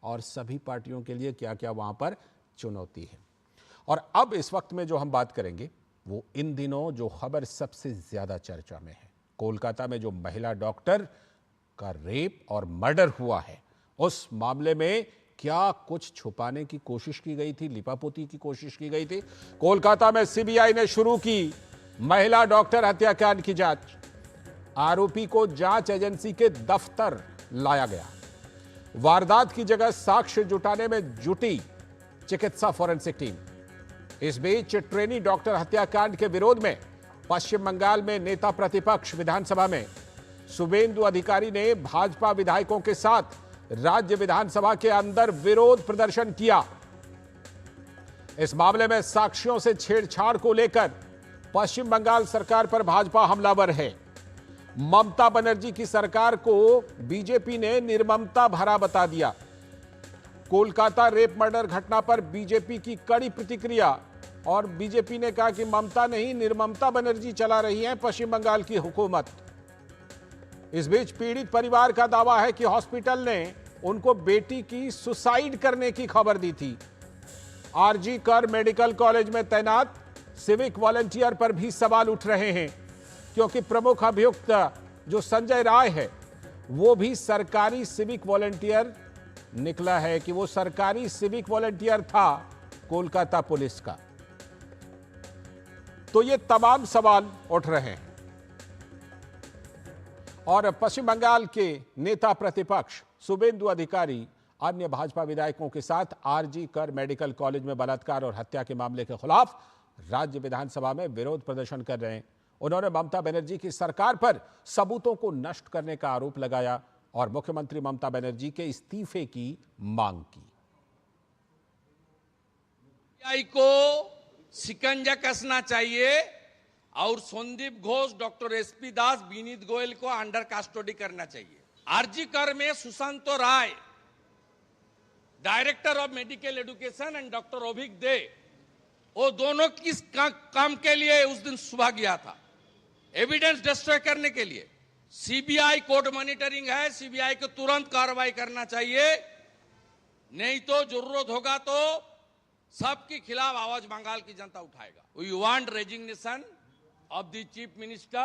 और सभी पार्टियों के लिए क्या क्या वहां पर चुनौती है। और अब इस वक्त में जो हम बात करेंगे वो इन दिनों जो खबर सबसे ज्यादा चर्चा में है, कोलकाता में जो महिला डॉक्टर का रेप और मर्डर हुआ है, उस मामले में क्या कुछ छुपाने की कोशिश की गई थी, लिपापोती की कोशिश की गई थी। कोलकाता में सीबीआई ने शुरू की महिला डॉक्टर हत्याकांड की जांच। आरोपी को जांच एजेंसी के दफ्तर लाया गया। वारदात की जगह साक्ष्य जुटाने में जुटी चिकित्सा फॉरेंसिक टीम। इस बीच ट्रेनी डॉक्टर हत्याकांड के विरोध में पश्चिम बंगाल में नेता प्रतिपक्ष विधानसभा में शुभेंदु अधिकारी ने भाजपा विधायकों के साथ राज्य विधानसभा के अंदर विरोध प्रदर्शन किया। इस मामले में साक्ष्यों से छेड़छाड़ को लेकर पश्चिम बंगाल सरकार पर भाजपा हमलावर है। ममता बनर्जी की सरकार को बीजेपी ने निर्ममता भरा बता दिया। कोलकाता रेप मर्डर घटना पर बीजेपी की कड़ी प्रतिक्रिया, और बीजेपी ने कहा कि ममता नहीं, निर्ममता बनर्जी चला रही है पश्चिम बंगाल की हुकूमत। इस बीच पीड़ित परिवार का दावा है कि हॉस्पिटल ने उनको बेटी की सुसाइड करने की खबर दी थी। आरजी कर मेडिकल कॉलेज में तैनात सिविक वॉलंटियर पर भी सवाल उठ रहे हैं, क्योंकि प्रमुख अभियुक्त जो संजय राय है वो भी सरकारी सिविक वॉलंटियर निकला है कि वो सरकारी सिविक वॉलंटियर था कोलकाता पुलिस का। तो ये तमाम सवाल उठ रहे हैं। और पश्चिम बंगाल के नेता प्रतिपक्ष शुभेंदु अधिकारी अन्य भाजपा विधायकों के साथ आरजी कर मेडिकल कॉलेज में बलात्कार और हत्या के मामले के खिलाफ राज्य विधानसभा में विरोध प्रदर्शन कर रहे हैं। उन्होंने ममता बनर्जी की सरकार पर सबूतों को नष्ट करने का आरोप लगाया और मुख्यमंत्री ममता बनर्जी के इस्तीफे की मांग की। को शिकंजा कसना चाहिए और संदीप घोष, डॉक्टर एसपी दास, विनीत गोयल को अंडर कस्टडी करना चाहिए। आरजी कर में Sushant Rai, director of medical education, and doctor Abhik De, वो दोनों किस काम के लिए उस दिन सुबह गया था? एविडेंस डिस्ट्रॉय करने के लिए। सीबीआई कोर्ट मॉनिटरिंग है, सीबीआई को तुरंत कार्रवाई करना चाहिए, नहीं तो जरूरत होगा तो सबके खिलाफ आवाज बंगाल की जनता उठाएगा। We want resignation of the chief minister.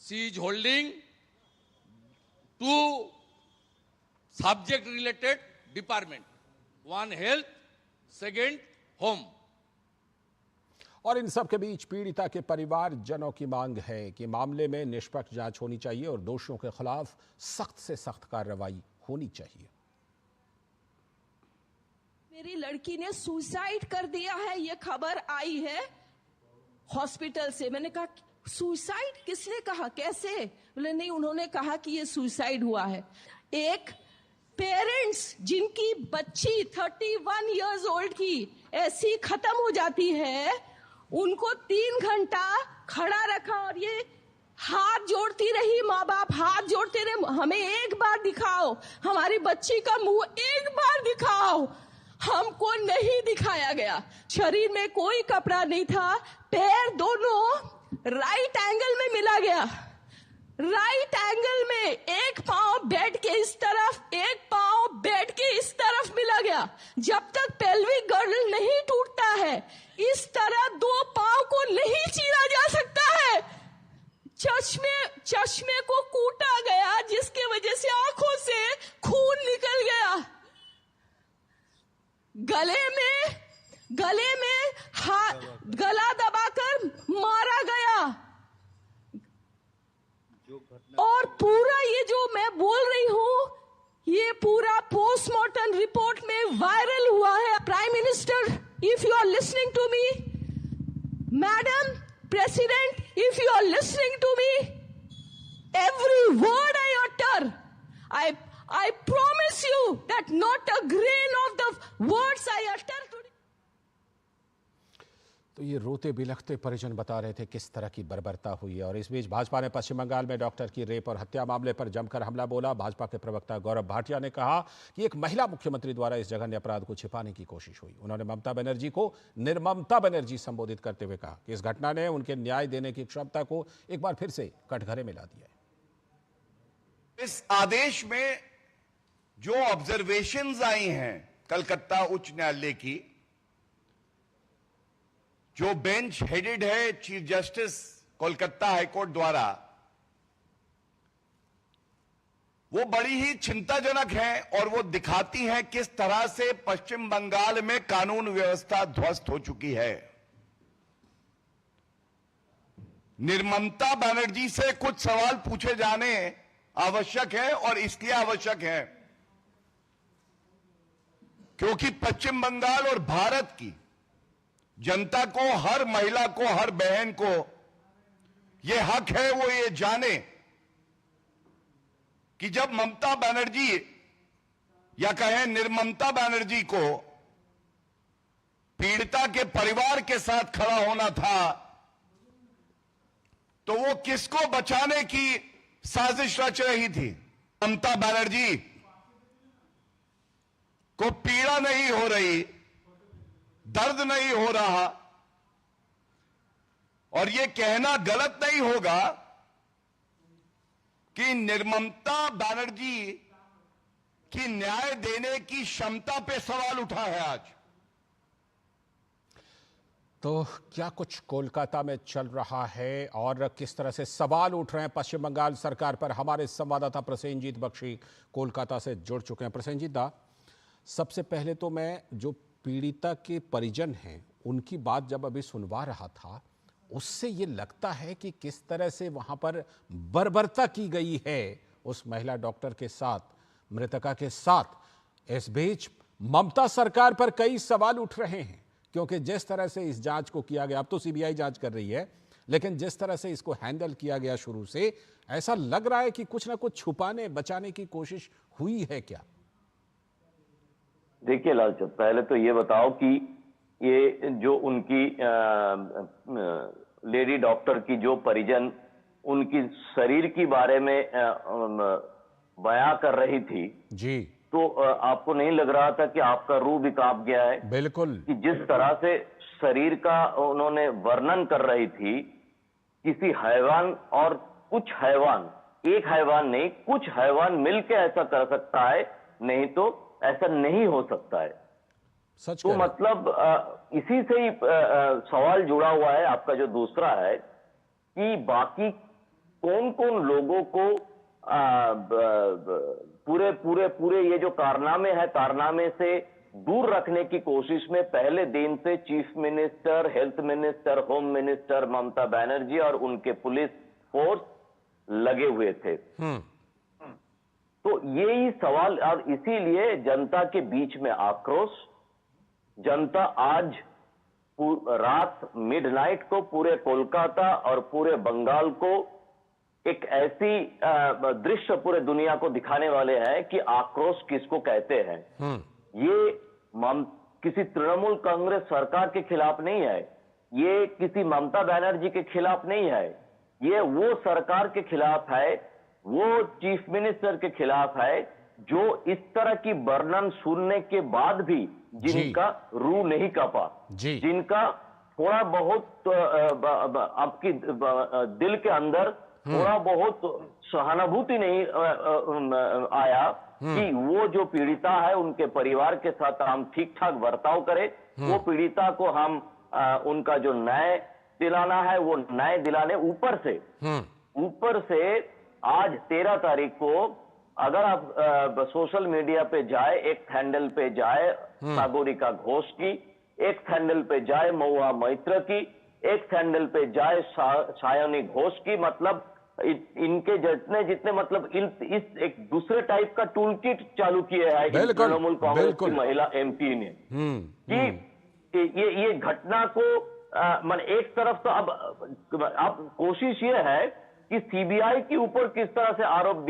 She is holding two subject related department, one health, second home. और इन सब के बीच पीड़िता के परिवार जनों की मांग है कि मामले में निष्पक्ष जांच होनी चाहिए और दोषियों के खिलाफ सख्त से सख्त कार्रवाई होनी चाहिए। मेरी लड़की ने सुसाइड कर दिया है, ये खबर आई है हॉस्पिटल से। मैंने कहा सुसाइड किसने कहा, कैसे? बोले नहीं, उन्होंने कहा कि ये सुसाइड हुआ है। एक पेरेंट्स जिनकी बच्ची 31 इयर्स ओल्ड की ऐसी खत्म हो जाती है, उनको 3 घंटा खड़ा रखा और ये हाथ जोड़ती रही, माँ बाप हाथ जोड़ते रहे, हमें एक बार दिखाओ, हमारी बच्ची का मुंह एक बार दिखाओ। हमको नहीं दिखाया गया। शरीर में कोई कपड़ा नहीं था, पैर दोनों राइट एंगल में मिला गया। राइट एंगल में एक पांव बेड के इस तरफ, एक पांव बेड के इस तरफ मिला गया। जब तक पेल्विक गर्डल नहीं टूटता है, इस तरह 2 पांव को नहीं चीरा जा सकता है। चश्मे को कूटा गया, जिसके वजह से आंखों से खून निकल गया। गले में गला दबाकर मारा गया। और पूरा ये जो मैं बोल रही हूं, ये पूरा पोस्टमार्टम रिपोर्ट में वायरल हुआ है। Prime minister, if you are listening to me, madam president, if you are listening to me, every word I utter, I promise you that not a grain of the words I utter today. तो ये रोते बिलखते परिजन बता रहे थे किस तरह की बर्बरता हुई है। और इस बीच भाजपा ने पश्चिम बंगाल में डॉक्टर की रेप और हत्या मामले पर जमकर हमला बोला। भाजपा के प्रवक्ता गौरव भाटिया ने कहा कि एक महिला मुख्यमंत्री द्वारा इस जघन्य अपराध को छिपाने की कोशिश हुई। उन्होंने ममता बनर्जी को निर्ममता बनर्जी संबोधित करते हुए कहा कि इस घटना ने उनके न्याय देने की क्षमता को एक बार फिर से कटघरे में ला दिया है। इस आदेश में जो ऑब्जर्वेशंस आई हैं कलकत्ता उच्च न्यायालय की, जो बेंच हेडेड है चीफ जस्टिस कोलकाता हाईकोर्ट द्वारा, वो बड़ी ही चिंताजनक है और वो दिखाती हैं किस तरह से पश्चिम बंगाल में कानून व्यवस्था ध्वस्त हो चुकी है। निर्ममता बनर्जी से कुछ सवाल पूछे जाने आवश्यक है और इसलिए आवश्यक है क्योंकि पश्चिम बंगाल और भारत की जनता को, हर महिला को, हर बहन को यह हक है वो ये जाने कि जब ममता बनर्जी या कहें निर्ममता बनर्जी को पीड़िता के परिवार के साथ खड़ा होना था तो वो किसको बचाने की साजिश रच रही थी। ममता बनर्जी को पीड़ा नहीं हो रही, दर्द नहीं हो रहा, और ये कहना गलत नहीं होगा कि निर्ममता बनर्जी की न्याय देने की क्षमता पे सवाल उठा है आज। तो क्या कुछ कोलकाता में चल रहा है और किस तरह से सवाल उठ रहे हैं पश्चिम बंगाल सरकार पर, हमारे संवाददाता प्रसेनजीत बख्शी कोलकाता से जुड़ चुके हैं। प्रसेनजीत दा, सबसे पहले तो मैं जो पीड़िता के परिजन हैं उनकी बात जब अभी सुनवा रहा था, उससे ये लगता है कि किस तरह से वहां पर बर्बरता की गई है उस महिला डॉक्टर के साथ, मृतका के साथ। इस बीच ममता सरकार पर कई सवाल उठ रहे हैं क्योंकि जिस तरह से इस जांच को किया गया, अब तो सीबीआई जांच कर रही है, लेकिन जिस तरह से इसको हैंडल किया गया शुरू से, ऐसा लग रहा है कि कुछ ना कुछ छुपाने बचाने की कोशिश हुई है क्या? देखिए लालचंद, पहले तो ये बताओ कि ये जो उनकी लेडी डॉक्टर की जो परिजन उनकी शरीर के बारे में बयां कर रही थी जी, तो आपको नहीं लग रहा था कि आपका रूह भी कांप गया है? बिल्कुल। कि जिस तरह से शरीर का उन्होंने वर्णन कर रही थी, किसी हैवान और कुछ हैवान, एक हैवान नहीं कुछ हैवान मिलकर ऐसा कर सकता है, नहीं तो ऐसा नहीं हो सकता है। सच तो मतलब इसी से ही सवाल जुड़ा हुआ है आपका जो दूसरा है कि बाकी कौन कौन लोगों को पूरे पूरे पूरे ये जो कारनामे है, कारनामे से दूर रखने की कोशिश में पहले दिन से chief minister, health minister, home minister Mamata Banerjee और उनके पुलिस फोर्स लगे हुए थे। तो यही सवाल, और इसीलिए जनता के बीच में आक्रोश, जनता आज रात मिडनाइट को पूरे कोलकाता और पूरे बंगाल को एक ऐसी दृश्य पूरे दुनिया को दिखाने वाले हैं कि आक्रोश किसको कहते हैं। ये किसी तृणमूल कांग्रेस सरकार के खिलाफ नहीं है, ये किसी ममता बनर्जी के खिलाफ नहीं है, ये वो सरकार के खिलाफ है, वो चीफ मिनिस्टर के खिलाफ है जो इस तरह की वर्णन सुनने के बाद भी जिनका रूह नहीं कांपा, जिनका थोड़ा बहुत आपकी दिल के अंदर थोड़ा बहुत सहानुभूति नहीं आया कि वो जो पीड़िता है उनके परिवार के साथ हम ठीक ठाक बर्ताव करें, वो पीड़िता को हम उनका जो न्याय दिलाना है वो न्याय दिलाने। ऊपर से आज 13 तारीख को अगर आप सोशल मीडिया पे जाए, एक हैंडल पे जाए सागोरिका घोष की, एक हैंडल पे जाए महुआ मैत्र की, एक हैंडल पे जाए सायनी घोष की, मतलब इनके जितने मतलब इस एक दूसरे टाइप का टूल किट चालू किया है तृणमूल कांग्रेस की महिला एमपी ने कि ये घटना को मन एक तरफ तो अब कोशिश ये है कि सीबीआई के ऊपर किस तरह से आरोप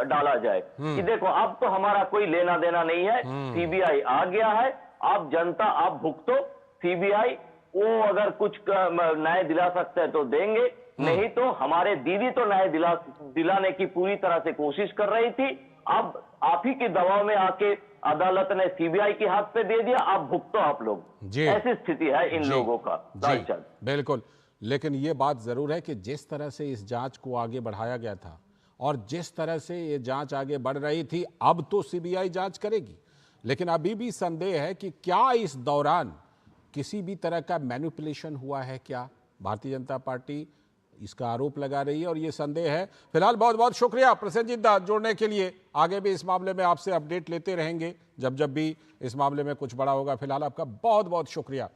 डाला जाए कि देखो अब तो हमारा कोई लेना देना नहीं है, सीबीआई आ गया है, आप जनता आप भुगतो, सीबीआई वो अगर कुछ न्याय दिला सकते हैं तो देंगे, नहीं तो हमारे दीदी तो न्याय दिलाने की पूरी तरह से कोशिश कर रही थी, अब आप ही के दबाव में आके अदालत ने सीबीआई के हाथ पे दे दिया, आप भुगतो आप लोग। ऐसी स्थिति है इन लोगों का। बिल्कुल, लेकिन ये बात जरूर है कि जिस तरह से इस जांच को आगे बढ़ाया गया था और जिस तरह से ये जांच आगे बढ़ रही थी, अब तो सीबीआई जांच करेगी, लेकिन अभी भी संदेह है कि क्या इस दौरान किसी भी तरह का मैनिपुलेशन हुआ है क्या। भारतीय जनता पार्टी इसका आरोप लगा रही है और ये संदेह है। फिलहाल बहुत बहुत शुक्रिया प्रसेनजीत दा जुड़ने के लिए। आगे भी इस मामले में आपसे अपडेट लेते रहेंगे जब जब भी इस मामले में कुछ बड़ा होगा। फिलहाल आपका बहुत बहुत शुक्रिया।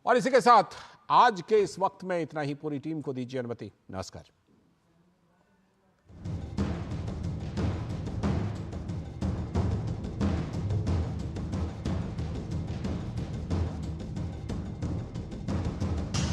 और इसी के साथ आज के इस वक्त में इतना ही। पूरी टीम को दीजिए अनुमति। नमस्कार।